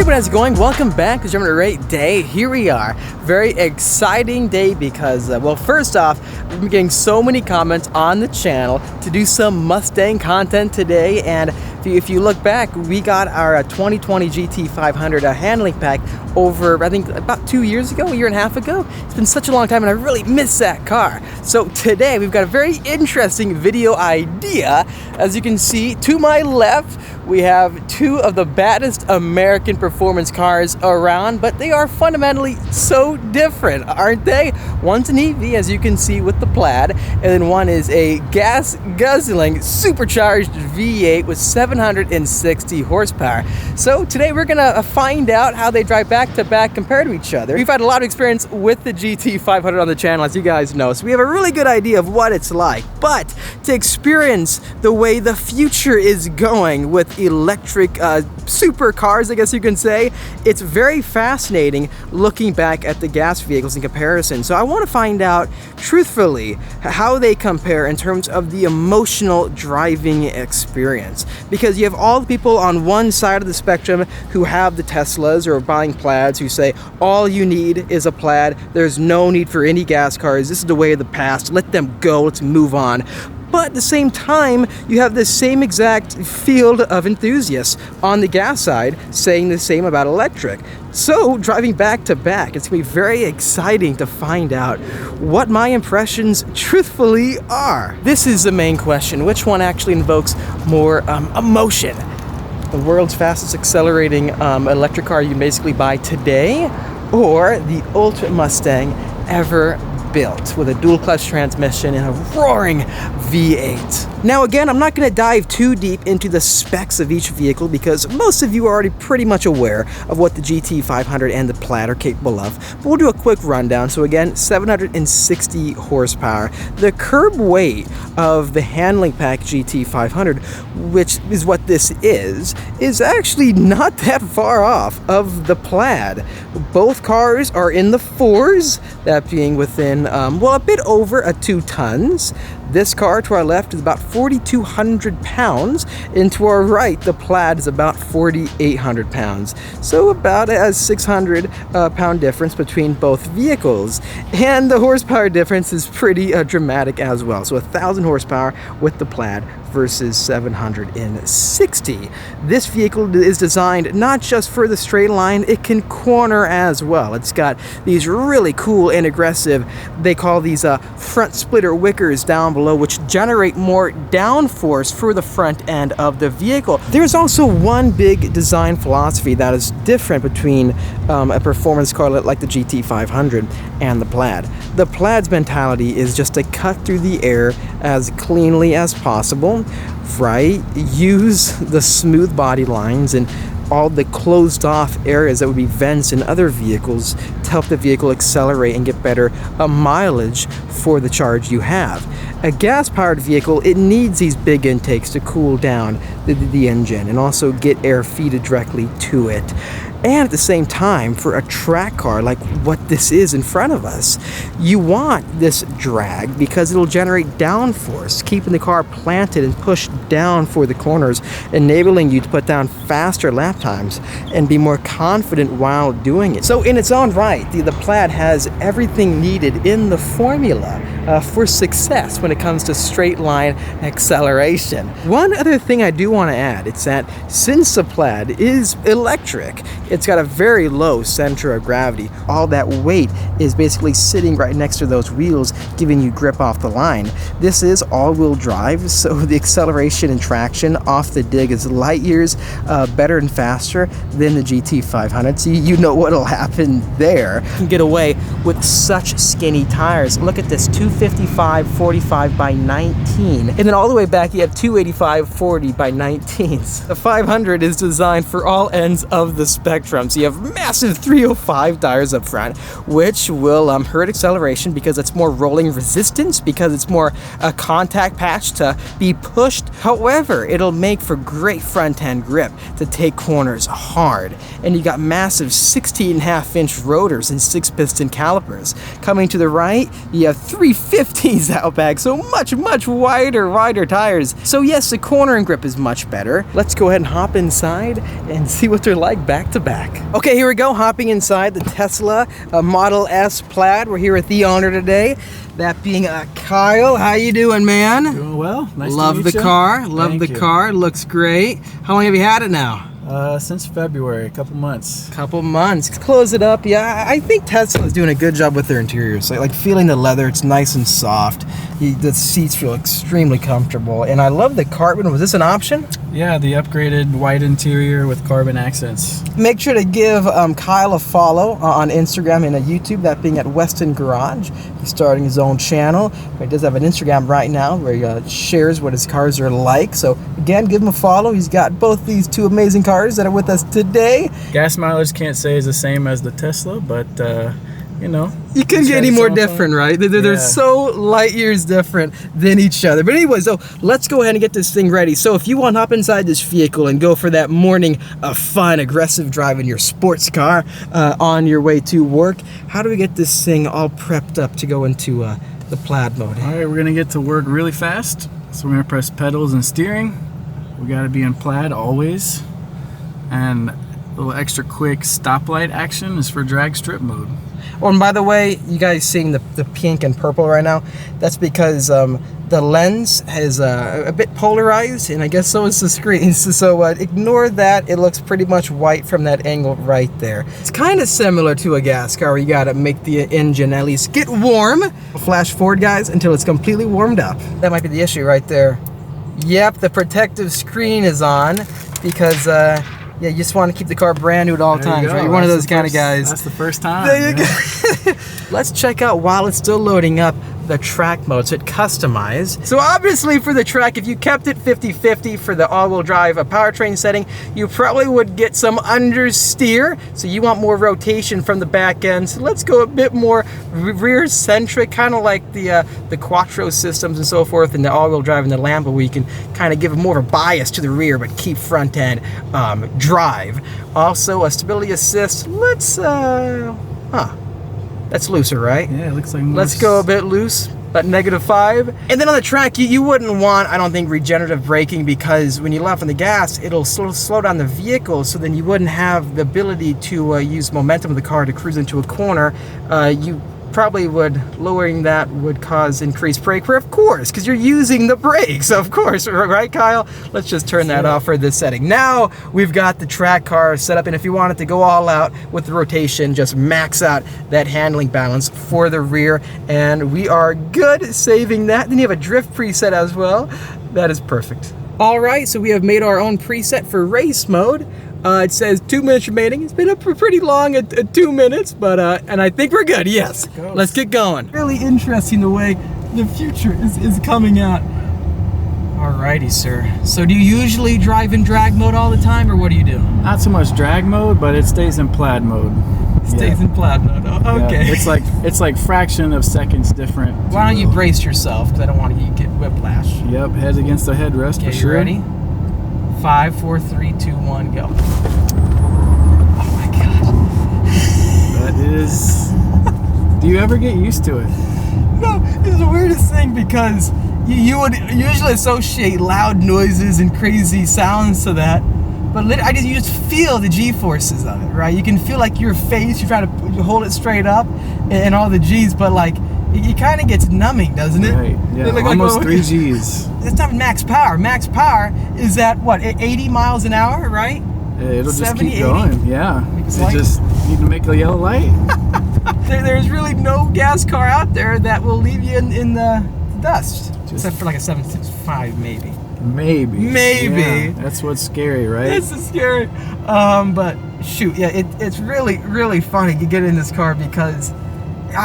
everybody, how's it going? Welcome back to German Great Day. Here we are. Very exciting day because, well, first off, we've been getting so many comments on the channel to do some Mustang content today. And if you look back, we got our 2020 GT500 handling pack over, I think, about 2 years ago, a year and a half ago. It's been such a long time and I really miss that car. So today we've got a very interesting video idea. As you can see, to my left, we have two of the baddest American performance cars around, but they are fundamentally so different, aren't they? One's an EV, as you can see with the Plaid, and then one is a gas-guzzling supercharged V8 with 760 horsepower. So today we're gonna find out how they drive back to back compared to each other. We've had a lot of experience with the GT500 on the channel, as you guys know, so we have a really good idea of what it's like. But to experience the way the future is going with electric supercars, I guess you can say, it's very fascinating looking back at the gas vehicles in comparison. So I want to find out truthfully how they compare in terms of the emotional driving experience, because you have all the people on one side of the spectrum who have the Teslas or are buying Plaids, who say all you need is a Plaid, there's no need for any gas cars, this is the way of the past, let them go, let's move on. But at the same time, you have the same exact field of enthusiasts on the gas side saying the same about electric. So driving back to back, it's going to be very exciting to find out what my impressions truthfully are. This is the main question. Which one actually invokes more emotion? The world's fastest accelerating electric car you can basically buy today, or the ultimate Mustang ever built with a dual clutch transmission and a roaring V8. Now again, I'm not going to dive too deep into the specs of each vehicle because most of you are already pretty much aware of what the GT500 and the Plaid are capable of, but we'll do a quick rundown. So again, 760 horsepower. The curb weight of the handling pack GT500, which is what this is actually not that far off of the Plaid. Both cars are in the 4s, that being within well, a bit over 2 tons. This car to our left is about 4,200 pounds, and to our right, the Plaid is about 4,800 pounds. So about a 600 pound difference between both vehicles. And the horsepower difference is pretty dramatic as well. So 1,000 horsepower with the Plaid versus 760. This vehicle is designed not just for the straight line, it can corner as well. It's got these really cool and aggressive, they call these front splitter wickers down below, which generate more downforce for the front end of the vehicle. There's also one big design philosophy that is different between a performance car like the GT500 and the Plaid. The Plaid's mentality is just to cut through the air as cleanly as possible, right? Use the smooth body lines and all the closed off areas that would be vents in other vehicles to help the vehicle accelerate and get better mileage for the charge you have. A gas-powered vehicle, it needs these big intakes to cool down the engine and also get air feeded directly to it. And at the same time, for a track car like what this is in front of us, you want this drag because it'll generate downforce, keeping the car planted and pushed down for the corners, enabling you to put down faster lap times and be more confident while doing it. So in its own right, the Plaid has everything needed in the formula for success when it comes to straight line acceleration. One other thing I do want to add, it's that since the Plaid is electric, it's got a very low center of gravity. All that weight is basically sitting right next to those wheels, giving you grip off the line. This is all-wheel drive, so the acceleration and traction off the dig is light years better and faster than the GT500, so you know what'll happen there. You can get away with such skinny tires. Look at this, 255 45 by 19, and then all the way back you have 285 40 by 19s. The 500 is designed for all ends of the spectrum. So you have massive 305 tires up front, which will hurt acceleration because it's more rolling resistance, because it's more a contact patch to be pushed. However, it'll make for great front end grip to take corners hard. And you got massive 16.5-inch rotors and 6-piston calipers. Coming to the right, you have 3 2015's Outback, so much wider tires. So yes, the cornering grip is much better. Let's go ahead and hop inside and see what they're like back to back. Okay, here we go, hopping inside the Tesla Model S Plaid. We're here with the owner today, that being Kyle. How you doing, man? Doing well. Nice Love to meet the you. car. Love Thank the you. car. Looks great. How long have you had it now? Since February, a couple months. Couple months. Close it up. Yeah, I think Tesla's doing a good job with their interiors. Like feeling the leather, it's nice and soft. The seats feel extremely comfortable, and I love the carbon. Was this an option? Yeah, the upgraded white interior with carbon accents. Make sure to give Kyle a follow on Instagram and YouTube, that being at Weston Garage. He's starting his own channel. He does have an Instagram right now where he shares what his cars are like. So again, give him a follow. He's got both these two amazing cars that are with us today. Gas mileage can't say is the same as the Tesla, but you know. You couldn't get any more different, right? They're so light years different than each other. But anyway, so let's go ahead and get this thing ready. So if you want to hop inside this vehicle and go for that morning fun, aggressive drive in your sports car on your way to work, how do we get this thing all prepped up to go into the Plaid mode? All right, we're gonna get to work really fast. So we're gonna press pedals and steering. We gotta be in Plaid always. And a little extra quick stoplight action is for drag strip mode. Oh, and by the way, you guys seeing the pink and purple right now, that's because the lens is a bit polarized, and I guess so is the screen. So ignore that. It looks pretty much white from that angle right there. It's kind of similar to a gas car where you gotta make the engine at least get warm. Flash forward, guys, until it's completely warmed up. That might be the issue right there. Yep, the protective screen is on because yeah, you just want to keep the car brand new at all times, right? You're one of those kind of guys. That's the first time. There you go. Let's check out, while it's still loading up, the track mode. So it customized. So obviously for the track, if you kept it 50-50 for the all-wheel drive powertrain setting, you probably would get some understeer. So you want more rotation from the back end. So let's go a bit more rear-centric, kind of like the Quattro systems and so forth, and the all-wheel drive and the Lambo, where you can kind of give more of a bias to the rear, but keep front end drive. Also a stability assist. Let's that's looser, right? Yeah, it looks like Let's go a bit loose, but -5. And then on the track, you wouldn't want, I don't think, regenerative braking, because when you let off on the gas, it'll slow down the vehicle, so then you wouldn't have the ability to use momentum of the car to cruise into a corner. You probably lowering that would cause increased brake wear, of course, because you're using the brakes, of course, right, Kyle? Let's just turn that off for this setting. Now we've got the track car set up, and if you wanted to go all out with the rotation, just max out that handling balance for the rear, and we are good saving that. Then you have a drift preset as well. That is perfect. All right, so we have made our own preset for race mode. It says 2 minutes remaining. It's been up for pretty long at 2 minutes, but and I think we're good. Yes, let's get going. Really interesting the way the future is coming out. Alrighty, sir. So do you usually drive in drag mode all the time, or what do you do? Not so much drag mode, but it stays in Plaid mode. Stays in Plaid mode. Oh, okay. Yeah, it's like fraction of seconds different. Why don't you brace yourself? Because I don't want you to get whiplash. Yep, heads against the headrest for Okay, sure. you ready? 5, 4, 3, 2, 1, go. Oh my God. That is. Do you ever get used to it? No, it's the weirdest thing, because you would usually associate loud noises and crazy sounds to that, but you just feel the G-forces of it, right? You can feel like your face, you're trying to hold it straight up and all the G's, but like, it kind of gets numbing, doesn't it? Right, yeah, almost 3 G's. It's not max power. Max power is at, what, 80 miles an hour, right? It'll just 70, keep 80? going, yeah. It's You like- just need to make a yellow light. There's really no gas car out there that will leave you in the dust. Except for like a 765, maybe. Maybe. Maybe. Yeah, that's what's scary, right? This is scary. But shoot, yeah, it's really funny to get in this car, because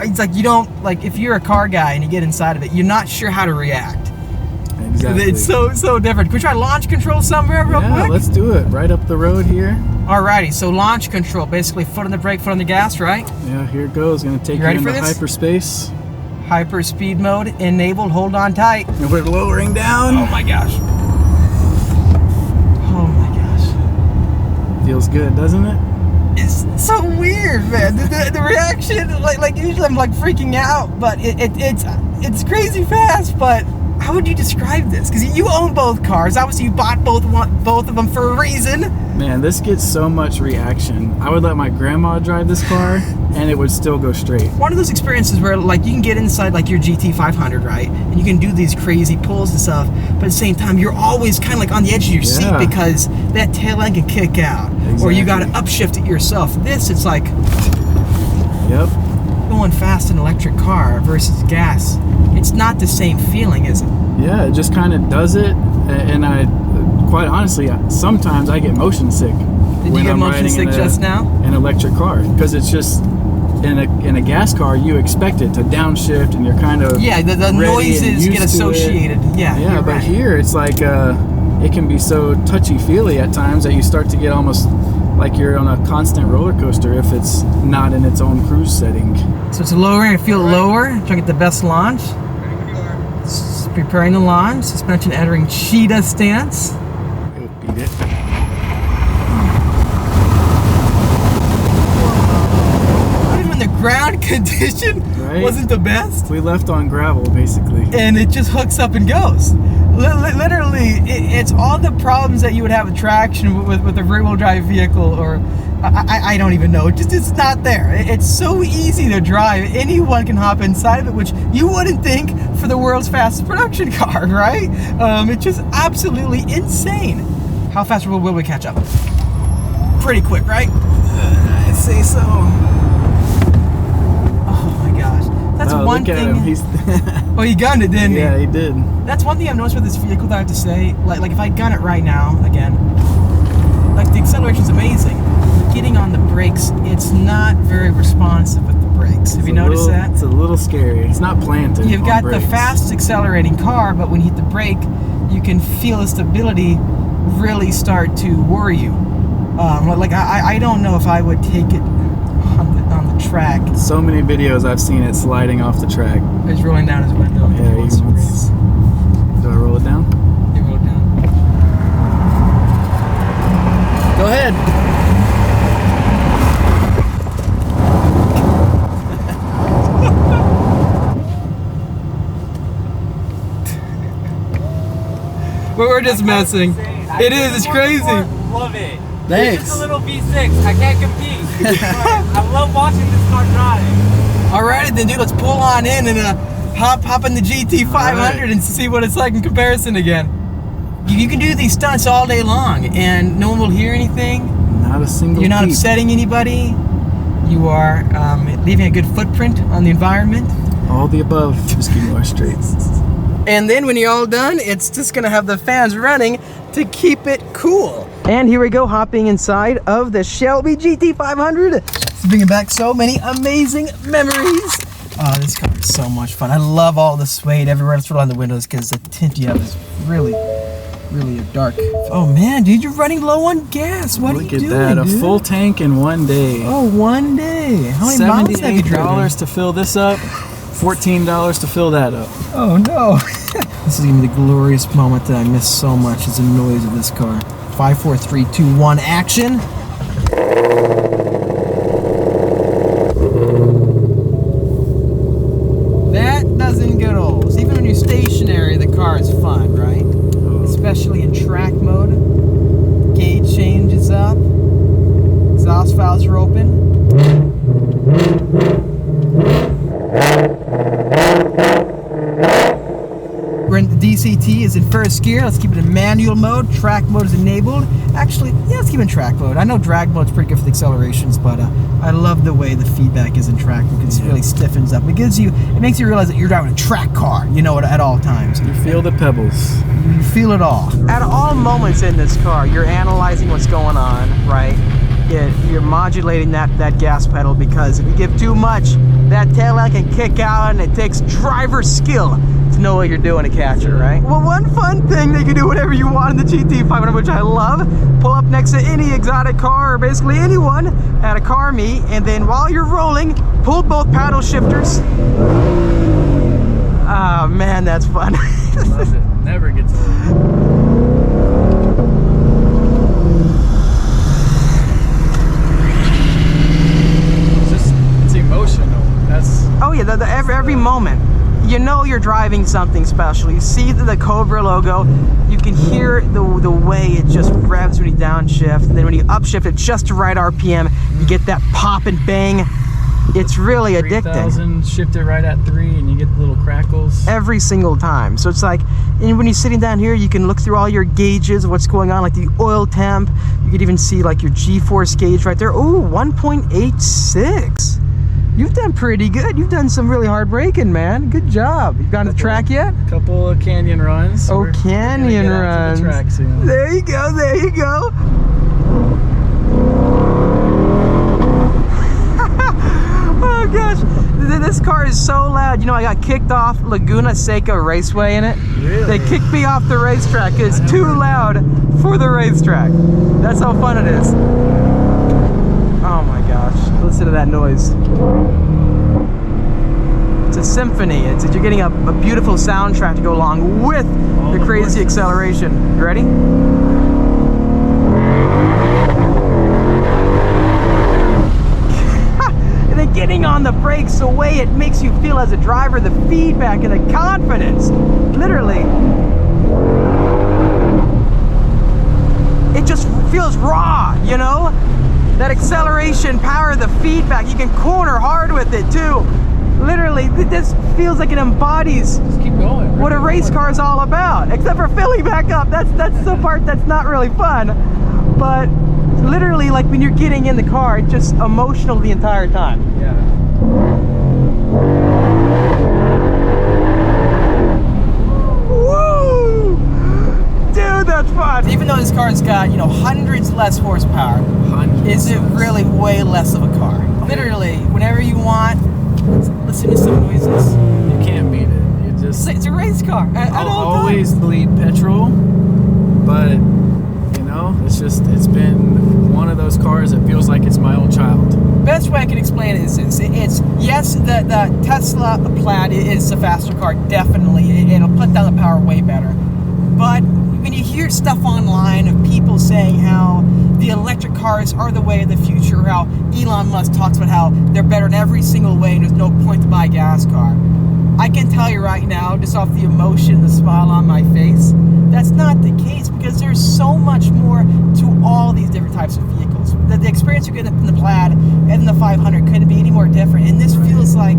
it's like you don't, like, if you're a car guy and you get inside of it, you're not sure how to react. Exactly. It's so different. Can we try launch control somewhere real quick? Yeah, let's do it. Right up the road here. Alrighty, so launch control, basically foot on the brake, foot on the gas, right? Yeah, here it goes. Gonna take you ready into for this? hyperspace. Hyper speed mode enabled, hold on tight. And we're lowering down. Oh my gosh. Oh my gosh. Feels good, doesn't it? It's so weird, man. The reaction, like usually I'm like freaking out, but it's crazy fast. But how would you describe this? Because you own both cars. Obviously, you bought both of them for a reason. Man, this gets so much reaction. I would let my grandma drive this car, and it would still go straight. One of those experiences where like you can get inside like your GT500, right? And you can do these crazy pulls and stuff, but at the same time, you're always kind of like on the edge of your seat because that tail end can kick out. Exactly. Or you got to upshift it yourself. This, it's like... Yep. Going fast in an electric car versus gas, it's not the same feeling, is it? Yeah, it just kind of does it, and I, quite honestly, sometimes I get motion sick. Did you get motion sick just now? An electric car, because it's just in a gas car you expect it to downshift, and you're kind of the noises get associated. Yeah, but here it's like it can be so touchy-feely at times that you start to get almost like you're on a constant roller coaster if it's not in its own cruise setting. So it's lowering. I feel lower. Trying to get the best launch. Preparing the launch. Suspension entering cheetah stance. Beat it. Even when the ground condition wasn't the best. We left on gravel basically. And it just hooks up and goes. Literally, it's all the problems that you would have with traction with a rear-wheel drive vehicle, or I don't even know. It's not there. It's so easy to drive. Anyone can hop inside of it, which you wouldn't think for the world's fastest production car, right? It's just absolutely insane. How fast will we catch up? Pretty quick, right? I'd say so. Oh my gosh. That's one thing. Oh, he gunned it, didn't he? Yeah, he did. That's one thing I've noticed with this vehicle that I have to say. Like if I gun it right now, again, like the acceleration's amazing. Getting on the brakes, it's not very responsive with the brakes. Have you noticed that? It's a little scary. It's not planted. You've got the fastest accelerating car, but when you hit the brake, you can feel the stability really start to worry you. Like I don't know if I would take it on the track. So many videos I've seen it sliding off the track. He's rolling down his window. Yeah, do I roll it down? You roll it down. Go ahead. We're just messing. It is. It's crazy. Love it. Thanks. It's just a little V6. I can't compete. I love watching this car drive. Alrighty then, dude. Let's pull on in and hop in the GT500 and see what it's like in comparison again. You can do these stunts all day long, and no one will hear anything. Not a single. You're not upsetting anybody. You are leaving a good footprint on the environment. All the above. Just keep going straight. And then when you're all done, it's just gonna have the fans running to keep it cool. And here we go, hopping inside of the Shelby GT500. It's bringing back so many amazing memories. Oh, this car is so much fun. I love all the suede everywhere. Let's roll on the windows because the tint you have is really dark. Oh man, dude, you're running low on gas. What are you doing, Look at that, dude? a full tank in one day. Oh, one day. How many miles have you driven? $78 to fill this up, $14 to fill that up. Oh no. This is gonna be the glorious moment that I miss so much, is the noise of this car. 5, 4, 3, 2, 1, action. That doesn't get old. So even when you're stationary, the car is fun, right? Oh. Especially in track mode. Gauge changes up. Exhaust valves are open. We're in the DCT is in first gear. Let's keep it in manual mode. Track mode is enabled. Actually, yeah, let's keep it in track mode. I know drag mode's pretty good for the accelerations, but I love the way the feedback is in track mode because it really stiffens up. It makes you realize that you're driving a track car, you know, at all times. You feel the pebbles. You feel it all. At all moments in this car, you're analyzing what's going on, right? You're modulating that gas pedal, because if you give too much, that tail light can kick out, and it takes driver skill to know what you're doing to catch it, right? Well, one fun thing that you can do whatever you want in the GT500, which I love, pull up next to any exotic car, or basically anyone at a car meet, and then while you're rolling, pull both paddle shifters. Oh man, that's fun. Love it. Never gets old. every moment. You know you're driving something special. You see the Cobra logo. You can hear the way it just revs when you downshift. And then when you upshift at just the right RPM, you get that pop and bang. It's really addicting. 3,000, shift it right at 3 and you get the little crackles. Every single time. So it's like, and when you're sitting down here, you can look through all your gauges of what's going on, like the oil temp. You could even see like your G-force gauge right there. Oh, 1.86. You've done pretty good. You've done some really hard braking, man. Good job. You've gone to the track yet? A couple of canyon runs. Oh, canyon runs. The track soon. There you go, there you go. Oh gosh, this car is so loud. You know, I got kicked off Laguna Seca Raceway in it. Really? They kicked me off the racetrack. It's too loud for the racetrack. That's how fun it is. Oh my gosh, listen to that noise. It's a symphony. You're getting a beautiful soundtrack to go along with the crazy acceleration. You ready? And then getting on the brakes, the way it makes you feel as a driver, the feedback and the confidence. Literally. It just feels raw, you know? That acceleration, power, the feedback. You can corner hard with it too. Literally, this feels like it embodies Just keep going. what a race car is all about. Except for filling back up. That's the part that's not really fun. But literally, like when you're getting in the car, it's just emotional the entire time. Yeah. Woo! Dude, that's fun. Even though this car's got, you know, hundreds less horsepower, is it really way less of a car? Literally, whenever you want, listen to some noises. You can't beat it. You just It's a race car. I'll always bleed petrol, but you know, it's been one of those cars that feels like it's my own child. Best way I can explain it is it's yes, the Tesla Plaid is a faster car, definitely. It'll put down the power way better. But when you hear stuff online of people saying how the electric cars are the way of the future, how Elon Musk talks about how they're better in every single way and there's no point to buy a gas car, I can tell you right now, just off the emotion, the smile on my face, that's not the case, because there's so much more to all these different types of vehicles. The experience you get in the Plaid and the 500 couldn't be any more different, and this feels like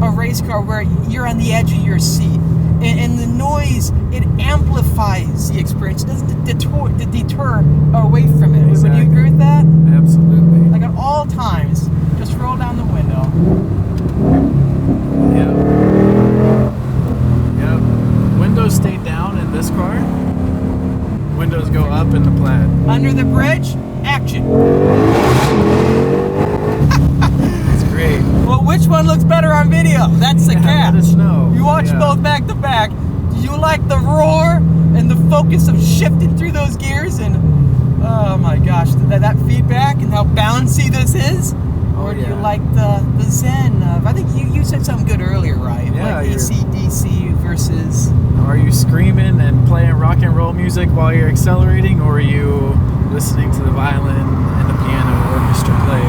a race car where you're on the edge of your seat. And the noise, it amplifies the experience. It doesn't deter away from it. Exactly. Would you agree with that? Absolutely. Like at all times, just roll down the window. Yep. Windows stay down in this car. Windows go up in the Plaid. Under the bridge, action. It's great. Well, which one looks better on video? That's the catch. Let us know. You watch both back to back. Do you like the roar and the focus of shifting through those gears? And oh my gosh, that feedback and how bouncy this is? Or do you like the zen of, I think you said something good earlier, right? Yeah, like AC/DC versus... Are you screaming and playing rock and roll music while you're accelerating, or are you listening to the violin and the piano orchestra play?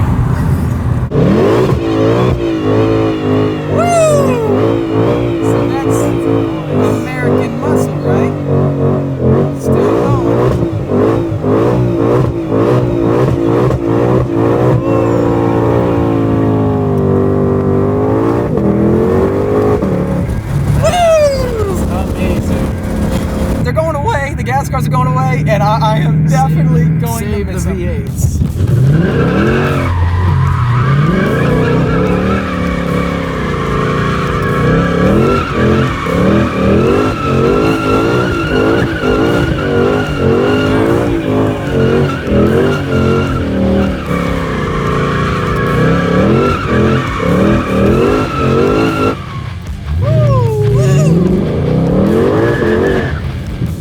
Woo! So that's American muscle, right? Still going. They're going away. The gas cars are going away, and I am definitely going to miss them. V8s.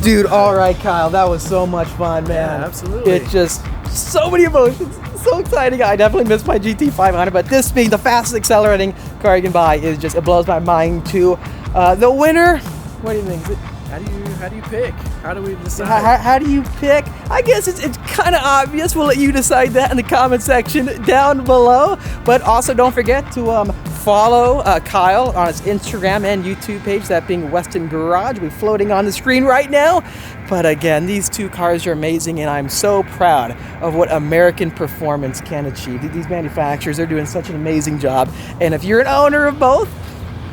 Dude, all right, Kyle, that was so much fun, man. Yeah, absolutely. It's just so many emotions, so exciting. I definitely missed my GT500, but this being the fastest accelerating car you can buy is just, it blows my mind too. The winner, what do you think? How do you do you pick? How do we decide? How do you pick? I guess it's kind of obvious. We'll let you decide that in the comment section down below. But also don't forget to follow Kyle on his Instagram and YouTube page, that being Weston Garage. We're floating on the screen right now. But again, these two cars are amazing, and I'm so proud of what American performance can achieve. These manufacturers are doing such an amazing job. And if you're an owner of both,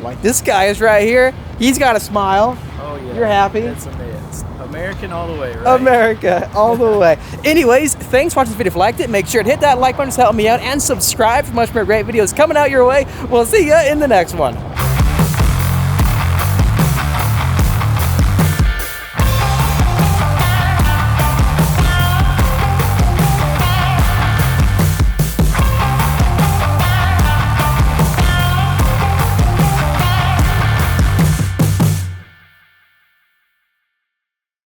like this guy is right here, he's got a smile. Oh yeah. You're happy? It's American all the way, right? America all the way. Anyways, thanks for watching this video. If you liked it, make sure to hit that like button to help me out and subscribe for much more great videos coming out your way. We'll see you in the next one.